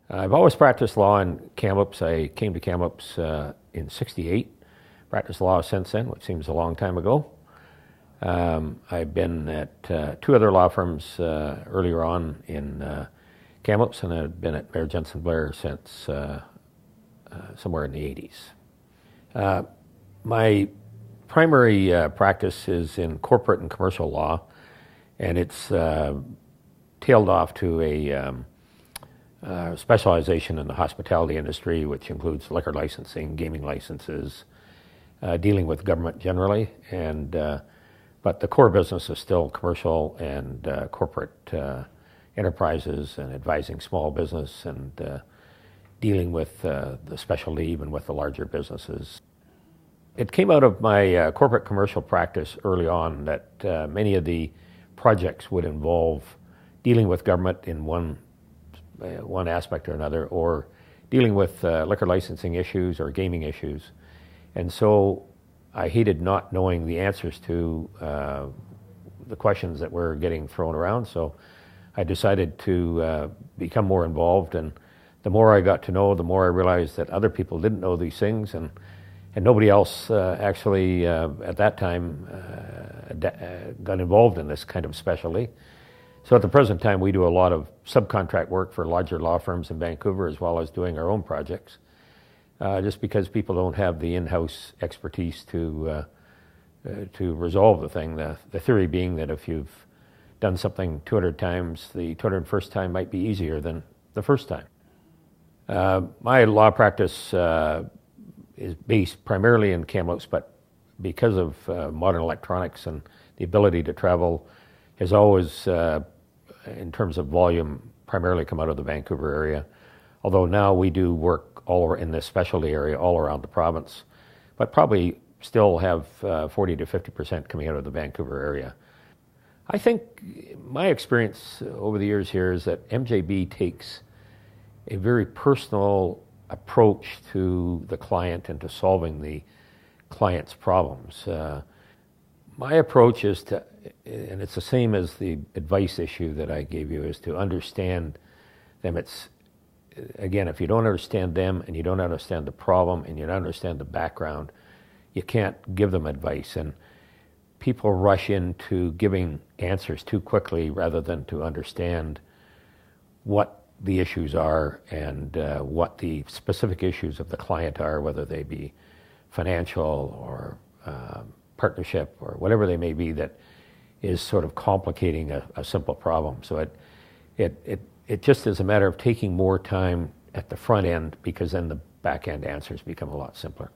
I've always practiced law in Kamloops. I came to Kamloops in '68. Practiced law since then, which seems a long time ago. I've been at two other law firms earlier on in Kamloops, and I've been at Mayor Jensen Blair since somewhere in the '80s. My primary practice is in corporate and commercial law, and it's tailed off to a specialization in the hospitality industry, which includes liquor licensing, gaming licenses, dealing with government generally, and but the core business is still commercial and corporate enterprises and advising small business and dealing with the specialty, even with the larger businesses. It came out of my corporate commercial practice early on that many of the projects would involve dealing with government in one aspect or another, or dealing with liquor licensing issues or gaming issues. And so I hated not knowing the answers to the questions that were getting thrown around. So I decided to become more involved. And the more I got to know, the more I realized that other people didn't know these things, and nobody else actually at that time got involved in this kind of specialty. So at the present time, we do a lot of subcontract work for larger law firms in Vancouver, as well as doing our own projects, just because people don't have the in-house expertise to resolve the thing. The theory being that if you've done something 200 times, the 201st time might be easier than the first time. My law practice is based primarily in Kamloops, but because of modern electronics and the ability to travel, has always, in terms of volume, primarily come out of the Vancouver area. Although now we do work all over in this specialty area all around the province, but probably still have 40 to 50% coming out of the Vancouver area. I think my experience over the years here is that MJB takes a very personal approach to the client and to solving the client's problems. My approach is to, and it's the same as the advice issue that I gave you, is to understand them. It's, again, if you don't understand them and you don't understand the problem and you don't understand the background, you can't give them advice. And people rush into giving answers too quickly rather than to understand what the issues are and what the specific issues of the client are, whether they be financial or partnership or whatever they may be, that is sort of complicating a simple problem. So it just is a matter of taking more time at the front end, because then the back end answers become a lot simpler.